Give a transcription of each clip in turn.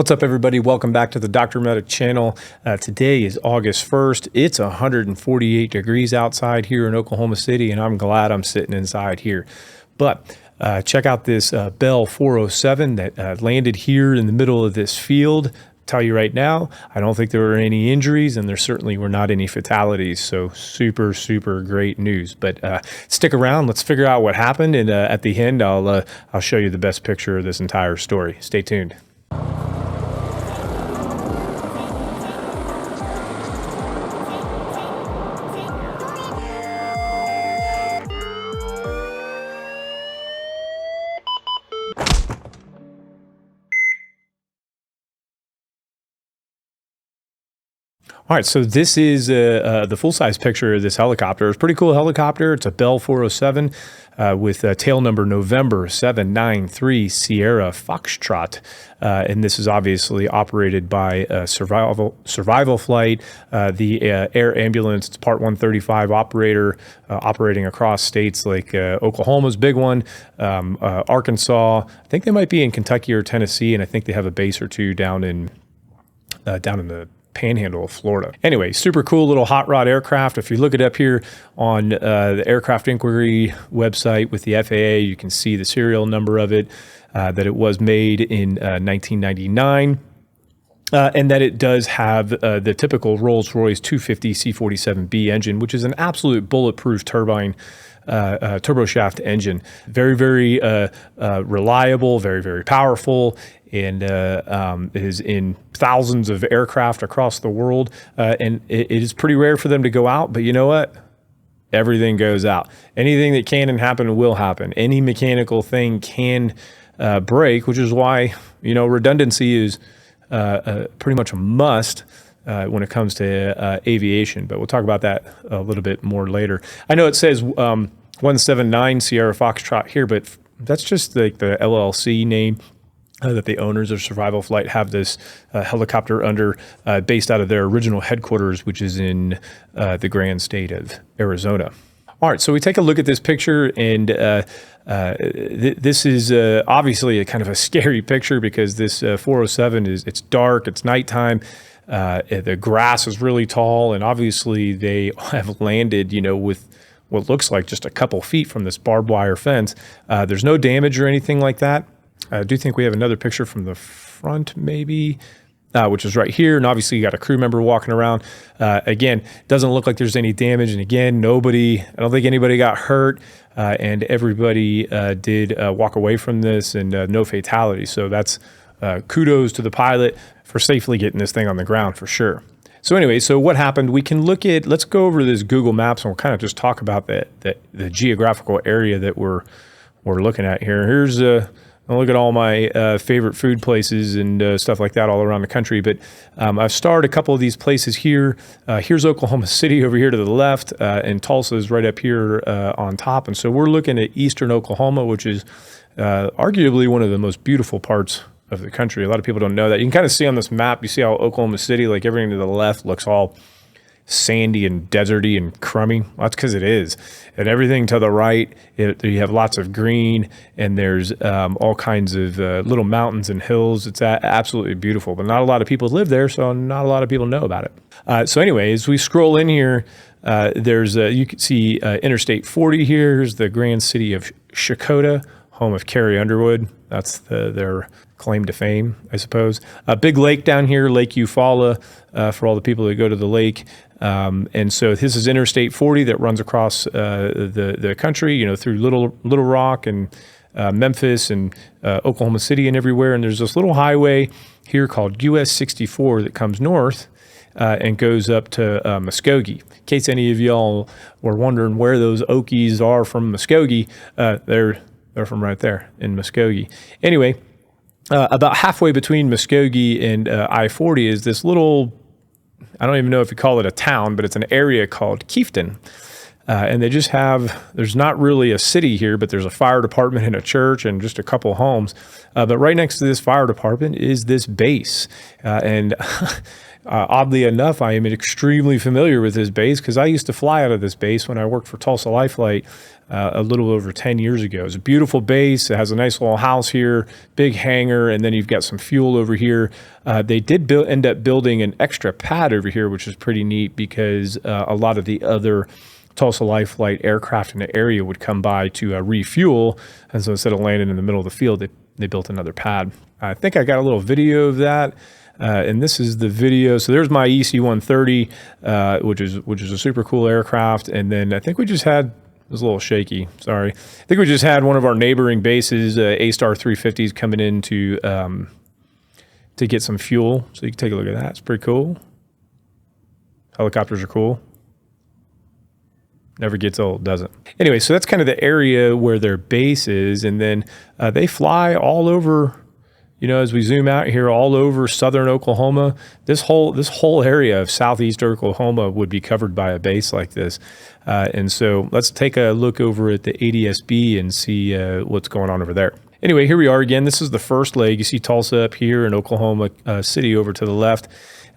What's up, everybody? Welcome back to the Dr. Medic channel. Today is August 1st. It's 148 degrees outside here in Oklahoma City, and I'm glad I'm sitting inside here. But check out this Bell 407 that landed here in the middle of this field. Tell you right now, I don't think there were any injuries, and there certainly were not any fatalities. So super great news. But stick around. Let's figure out what happened, and at the end, I'll show you the best picture of this entire story. Stay tuned. All right, so this is the full-size picture of this helicopter. It's a pretty cool helicopter. It's a Bell 407 with tail number November 793 Sierra Foxtrot. And this is obviously operated by Survival Flight, the air ambulance. It's Part 135 operator operating across states like Oklahoma's big one, Arkansas. I think they might be in Kentucky or Tennessee, and I think they have a base or two down in the panhandle of Florida. Anyway, super cool little hot rod aircraft. If you look it up here on the Aircraft Inquiry website with the FAA, you can see the serial number of it, that it was made in 1999. And that it does have the typical Rolls-Royce 250 C47B engine, which is an absolute bulletproof turbine, turboshaft engine. Very reliable, very powerful, and is in thousands of aircraft across the world. And it is pretty rare for them to go out, but you know what? Everything goes out. Anything that can and happen will happen. Any mechanical thing can break, which is why, redundancy is pretty much a must when it comes to aviation, but we'll talk about that a little bit more later. I know it says 179 Sierra Foxtrot here, but that's just like the LLC name that the owners of Survival Flight have this helicopter under, based out of their original headquarters, which is in the grand state of Arizona. All right, so we take a look at this picture, and this is obviously a kind of a scary picture because this 407 it's dark, it's nighttime, the grass is really tall, and obviously they have landed, with what looks like just a couple feet from this barbed wire fence. There's no damage or anything like that. I do think we have another picture from the front, maybe. Which is right here, and obviously you got a crew member walking around. Again, doesn't look like there's any damage, and again, I don't think anybody got hurt, and everybody did walk away from this, and no fatality. So that's kudos to the pilot for safely getting this thing on the ground for sure. So anyway, so what happened? Let's go over this Google Maps, and we'll kind of just talk about the geographical area that we're looking at here. Here's I'll look at all my favorite food places and stuff like that all around the country. But I've starred a couple of these places here. Here's Oklahoma City over here to the left, and Tulsa is right up here on top. And so we're looking at eastern Oklahoma, which is arguably one of the most beautiful parts of the country. A lot of people don't know that. You can kind of see on this map, you see how Oklahoma City, like everything to the left looks all sandy and deserty and crummy. Well, that's because it is. And everything to the right, you have lots of green, and there's all kinds of little mountains and hills. It's absolutely beautiful, but not a lot of people live there, so not a lot of people know about it. So anyway, as we scroll in here, there's you can see Interstate 40 here. Here's the grand city of Shakota, home of Carrie Underwood. That's their claim to fame, I suppose. A big lake down here, Lake Eufaula, for all the people that go to the lake. And so this is Interstate 40 that runs across the country, through Little Rock and Memphis and Oklahoma City and everywhere. And there's this little highway here called US 64 that comes north and goes up to Muskogee. In case any of y'all were wondering where those Okies are from Muskogee, they're from right there in Muskogee. Anyway, about halfway between Muskogee and I-40 is this little, I don't even know if you call it a town, but it's an area called Kiefton. and they just have, there's not really a city here, but there's a fire department and a church and just a couple homes. But right next to this fire department is this base. And oddly enough, I am extremely familiar with this base because I used to fly out of this base when I worked for Tulsa Life Flight a little over 10 years ago. It's a beautiful base. It has a nice little house here, big hangar, and then you've got some fuel over here. They did end up building an extra pad over here, which is pretty neat because a lot of the other Tulsa Life Flight aircraft in the area would come by to refuel. And so instead of landing in the middle of the field, they built another pad. I think I got a little video of that. And this is the video. So there's my EC-130, which is a super cool aircraft. And then I think we just had, it was a little shaky, sorry. I think we just had one of our neighboring bases, A-Star 350s, coming in to get some fuel. So you can take a look at that. It's pretty cool. Helicopters are cool. Never gets old, does it? Anyway, so that's kind of the area where their base is. And then they fly all over, you know, as we zoom out here, all over southern Oklahoma. This whole area of southeast Oklahoma would be covered by a base like this. And so let's take a look over at the ADSB and see what's going on over there. Anyway, here we are again. This is the first leg. You see Tulsa up here and Oklahoma City over to the left.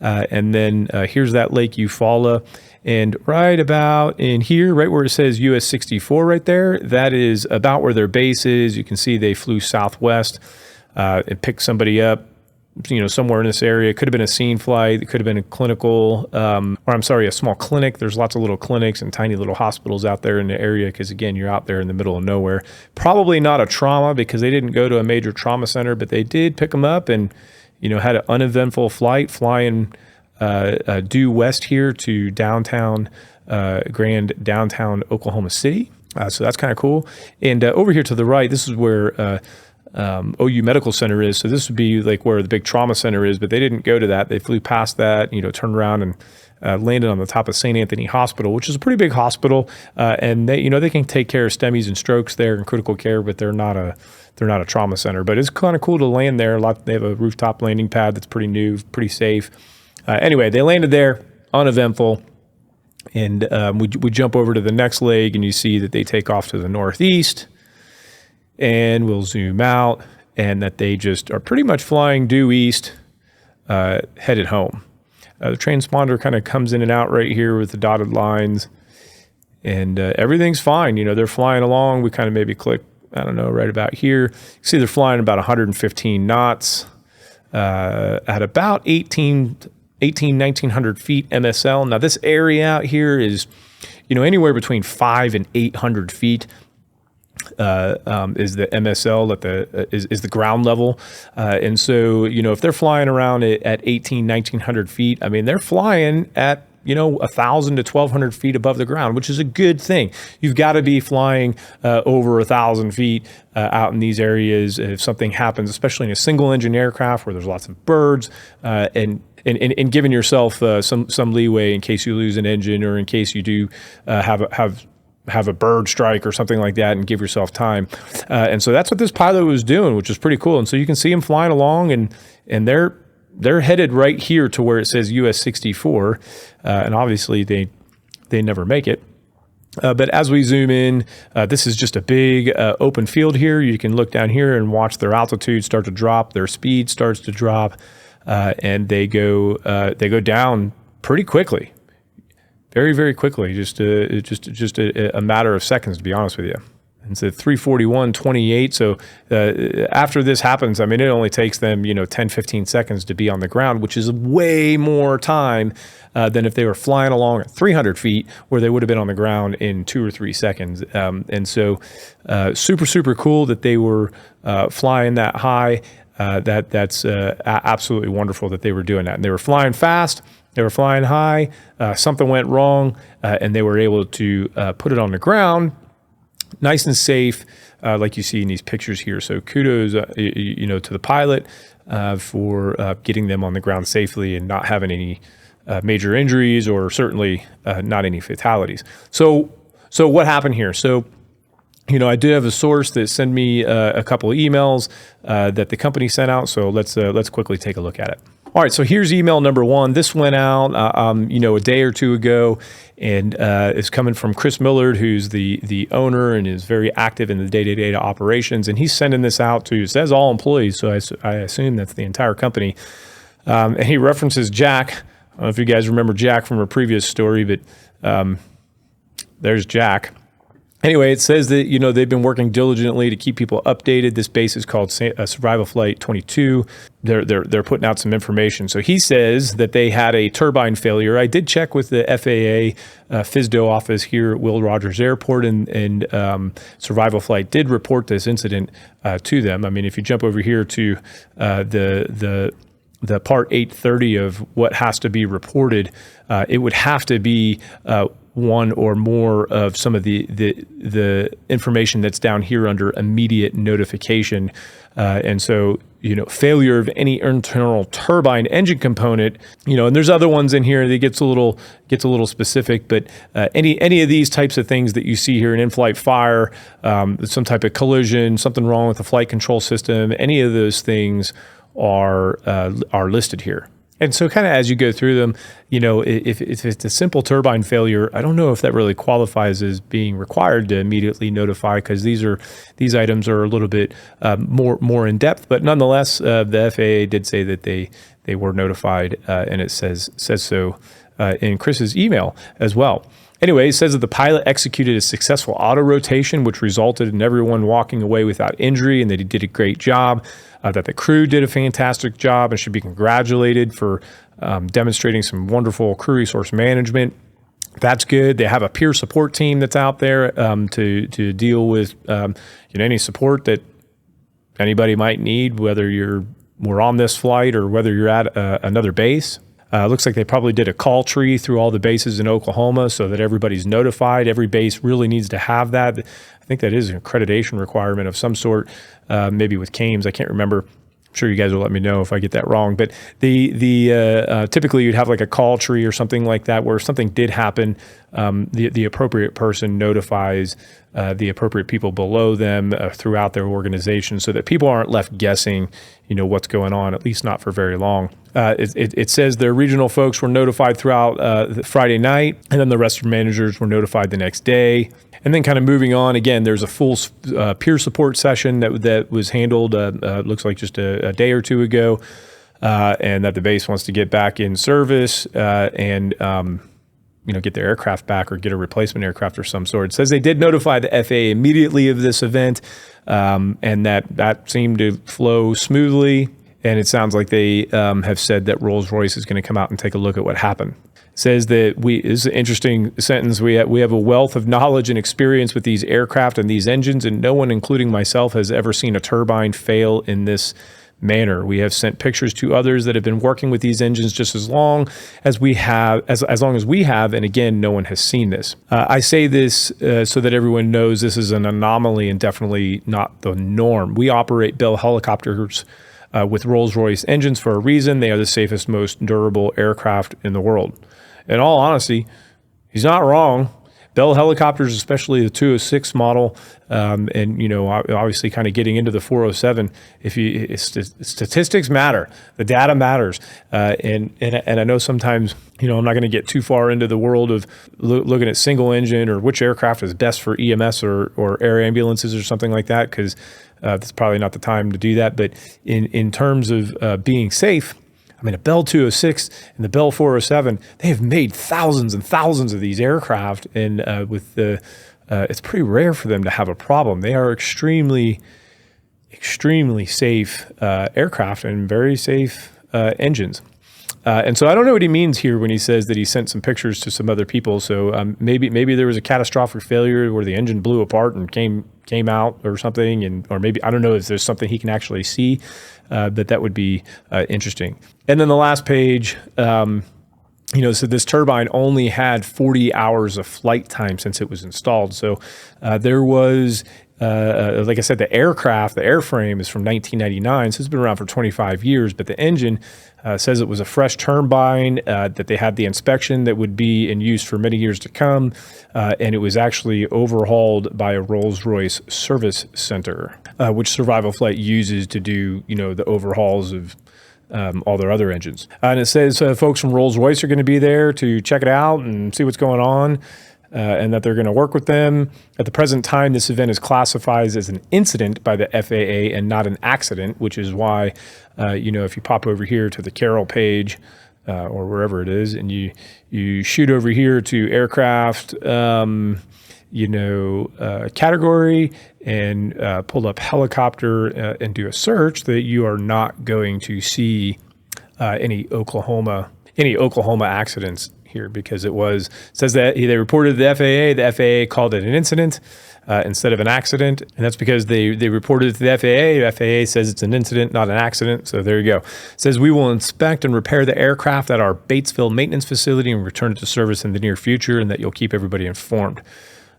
And then here's that Lake Eufaula. And right about in here, right where it says US 64 right there, that is about where their base is. You can see they flew southwest and picked somebody up, you know, somewhere in this area. It could have been a scene flight. It could have been a clinical, a small clinic. There's lots of little clinics and tiny little hospitals out there in the area because, again, you're out there in the middle of nowhere. Probably not a trauma because they didn't go to a major trauma center, but they did pick them up and, you know, had an uneventful flight flying due west here to downtown, grand downtown Oklahoma City. So that's kind of cool. And over here to the right, this is where OU Medical Center is. So this would be like where the big trauma center is, but they didn't go to that. They flew past that, you know, turned around and landed on the top of St. Anthony Hospital, which is a pretty big hospital. And they, you know, they can take care of STEMIs and strokes there and critical care, but they're not a trauma center. But it's kind of cool to land there. They have a rooftop landing pad that's pretty new, pretty safe. Anyway, they landed there, uneventful. And we jump over to the next leg and you see that they take off to the northeast. And we'll zoom out and that they just are pretty much flying due east, headed home. The transponder kind of comes in and out right here with the dotted lines. And everything's fine. You know, they're flying along. We kind of maybe click, I don't know, right about here. You see they're flying about 115 knots at about 1900 feet MSL. Now this area out here is, you know, anywhere between 500 and 800 feet is the MSL is the ground level. And so, you know, if they're flying around at 1900 feet, I mean, they're flying at, you know, 1,000 to 1,200 feet above the ground, which is a good thing. You've got to be flying over 1,000 feet out in these areas if something happens, especially in a single engine aircraft where there's lots of birds, and giving yourself some leeway in case you lose an engine or in case you do have a bird strike or something like that, and give yourself time. And so that's what this pilot was doing, which is pretty cool. And so you can see them flying along, and they're headed right here to where it says US 64, and obviously they never make it. But as we zoom in, this is just a big open field here. You can look down here and watch their altitude start to drop, their speed starts to drop, and they go down pretty quickly, very, very quickly, just a matter of seconds, to be honest with you. And so 341.28. So after this happens, I mean, it only takes them, you know, 10, 15 seconds to be on the ground, which is way more time than if they were flying along at 300 feet, where they would have been on the ground in 2 or 3 seconds. And so super, super cool that they were flying that high. That's absolutely wonderful that they were doing that. And they were flying fast. They were flying high. Something went wrong, and they were able to put it on the ground, nice and safe, like you see in these pictures here. So kudos, you know, to the pilot for getting them on the ground safely and not having any major injuries, or certainly not any fatalities. So what happened here? So, you know, I do have a source that sent me a couple of emails that the company sent out. So let's quickly take a look at it. All right, so here's email number one. This went out, a day or two ago, and it's coming from Chris Millard, who's the owner and is very active in the day-to-day operations. And he's sending this out to, it says all employees, so I assume that's the entire company. And he references Jack. I don't know if you guys remember Jack from a previous story, but there's Jack. Anyway, it says that, they've been working diligently to keep people updated. This base is called Survival Flight 22. They're putting out some information. So he says that they had a turbine failure. I did check with the FAA FSDO office here at Will Rogers Airport, and Survival Flight did report this incident to them. I mean, if you jump over here to the part 830 of what has to be reported, it would have to be one or more of some of the information that's down here under immediate notification. And so, failure of any internal turbine engine component, and there's other ones in here that gets a little specific, but any of these types of things that you see here, an in-flight fire, some type of collision, something wrong with the flight control system, any of those things are listed here. And so kind of as you go through them, if it's a simple turbine failure, I don't know if that really qualifies as being required to immediately notify, because these items are a little bit more in depth. But nonetheless, the FAA did say that they were notified, and it says so in Chris's email as well. Anyway, it says that the pilot executed a successful auto rotation, which resulted in everyone walking away without injury, and that he did a great job. That the crew did a fantastic job and should be congratulated for demonstrating some wonderful crew resource management. That's good. They have a peer support team that's out there to deal with any support that anybody might need, whether we're on this flight or whether you're at another base. Looks like they probably did a call tree through all the bases in Oklahoma so that everybody's notified. Every base really needs to have that. I think that is an accreditation requirement of some sort, maybe with CAMES. I can't remember. I'm sure you guys will let me know if I get that wrong. But typically you'd have like a call tree or something like that where if something did happen, the appropriate person notifies the appropriate people below them throughout their organization, so that people aren't left guessing, what's going on, at least not for very long. It says their regional folks were notified throughout the Friday night, and then the rest of the managers were notified the next day. And then kind of moving on, again, there's a full peer support session that was handled, looks like just a day or two ago, and that the base wants to get back in service and get their aircraft back or get a replacement aircraft or some sort. It says they did notify the FAA immediately of this event, and that seemed to flow smoothly. And it sounds like they have said that Rolls-Royce is going to come out and take a look at what happened. It says that this is an interesting sentence. We have a wealth of knowledge and experience with these aircraft and these engines, and no one, including myself, has ever seen a turbine fail in this manner. We have sent pictures to others that have been working with these engines just as long as we have, as long as we have, and again, no one has seen this. I say this so that everyone knows this is an anomaly and definitely not the norm. We operate Bell helicopters with Rolls-Royce engines for a reason. They are the safest, most durable aircraft in the world. In all honesty, he's not wrong. Bell helicopters, especially the 206 model, and obviously kind of getting into the 407. Statistics matter, the data matters, and I know sometimes I'm not going to get too far into the world of looking at single engine or which aircraft is best for EMS or air ambulances or something like that, because that's probably not the time to do that. But in terms of being safe, I mean, a Bell 206 and the Bell 407, they have made thousands and thousands of these aircraft, and it's pretty rare for them to have a problem. They are extremely, extremely safe aircraft and very safe engines. And so I don't know what he means here when he says that he sent some pictures to some other people. So maybe there was a catastrophic failure where the engine blew apart and came out or something, or maybe I don't know if there's something he can actually see, but that would be interesting. And then the last page, so this turbine only had 40 hours of flight time since it was installed. So there was, like I said, the airframe is from 1999, so it's been around for 25 years, but the engine says it was a fresh turbine, that they had the inspection that would be in use for many years to come, and it was actually overhauled by a Rolls-Royce service center, which Survival Flight uses to do, the overhauls of all their other engines. And it says folks from Rolls-Royce are going to be there to check it out and see what's going on. And that they're going to work with them. At the present time, this event is classified as an incident by the FAA and not an accident, which is why, if you pop over here to the Carroll page or wherever it is, and you shoot over here to aircraft, category and pull up helicopter and do a search, that you are not going to see any Oklahoma accidents here, because it says that they reported to the FAA called it an incident instead of an accident, and that's because they reported it to the FAA. The FAA says it's an incident, not an accident. So there you go. It says we will inspect and repair the aircraft at our Batesville maintenance facility and return it to service in the near future, and that you'll keep everybody informed.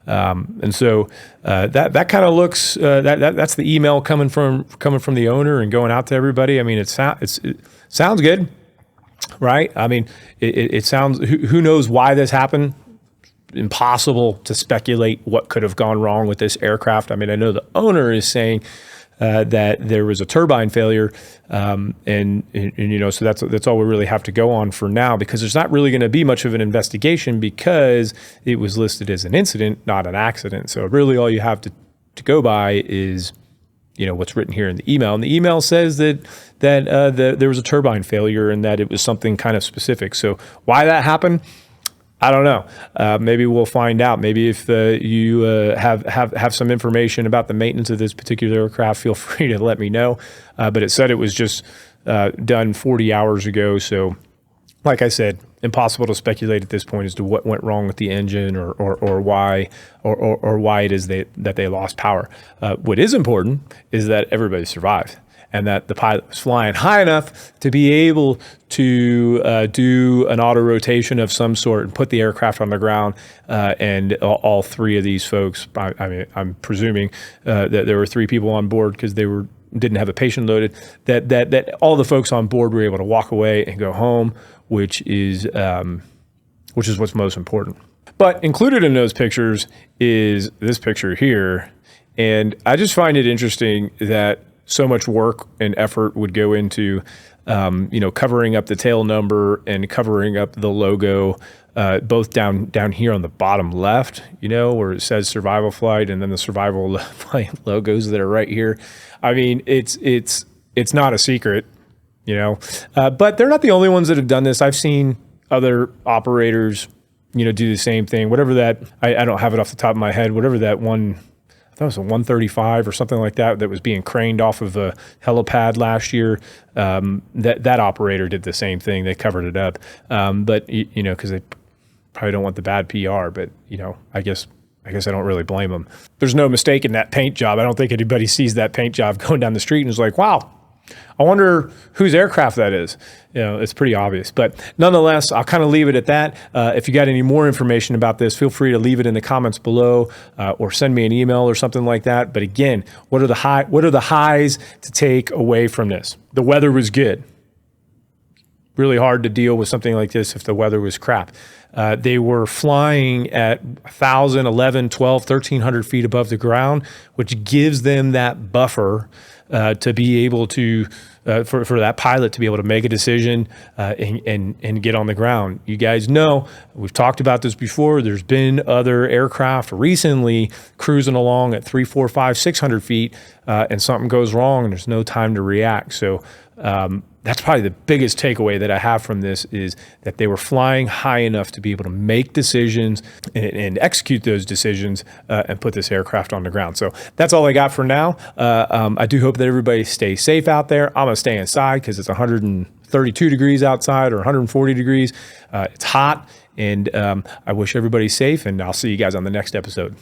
And so that kind of looks that's the email coming from the owner and going out to everybody. I mean, it sounds good. Right? I mean, it sounds, who knows why this happened? Impossible to speculate what could have gone wrong with this aircraft. I mean, I know the owner is saying that there was a turbine failure, so that's all we really have to go on for now, because there's not really going to be much of an investigation because it was listed as an incident, not an accident. So really all you have to go by is what's written here in the email. And the email says that there was a turbine failure and that it was something kind of specific. So why that happened, I don't know. Maybe we'll find out. Maybe if you have some information about the maintenance of this particular aircraft, feel free to let me know. But it said it was just done 40 hours ago. So like I said, impossible to speculate at this point as to what went wrong with the engine or why it is that they lost power. What is important is that everybody survived and that the pilot was flying high enough to be able to do an auto rotation of some sort and put the aircraft on the ground. And all three of these folks, I'm presuming that there were three people on board because they didn't have a patient loaded, that all the folks on board were able to walk away and go home, which is what's most important. But included in those pictures is this picture here. And I just find it interesting that so much work and effort would go into, covering up the tail number and covering up the logo, both down here on the bottom left, where it says survival flight, and then the survival flight logos that are right here. I mean, it's not a secret, but they're not the only ones that have done this. I've seen other operators, do the same thing. Whatever that, I don't have it off the top of my head, whatever that one, I thought it was a 135 or something like that was being craned off of a helipad last year. That operator did the same thing. They covered it up. But, because they probably don't want the bad PR, but, I guess I don't really blame them. There's no mistake in that paint job. I don't think anybody sees that paint job going down the street and is like, wow, I wonder whose aircraft that is. It's pretty obvious. But nonetheless, I'll kind of leave it at that. If you got any more information about this, feel free to leave it in the comments below or send me an email or something like that. But again, what are the highs to take away from this? The weather was good. Really hard to deal with something like this if the weather was crap. They were flying at 1,000, 11, 12, 1,300 feet above the ground, which gives them that buffer to be able to, for that pilot to be able to make a decision and get on the ground. You guys know, we've talked about this before, there's been other aircraft recently cruising along at 300, 400, 500, 600 feet and something goes wrong and there's no time to react. So that's probably the biggest takeaway that I have from this, is that they were flying high enough to be able to make decisions and execute those decisions and put this aircraft on the ground. So that's all I got for now. I do hope that everybody stays safe out there. I'm going to stay inside because it's 132 degrees outside or 140 degrees. It's hot, and I wish everybody safe, and I'll see you guys on the next episode.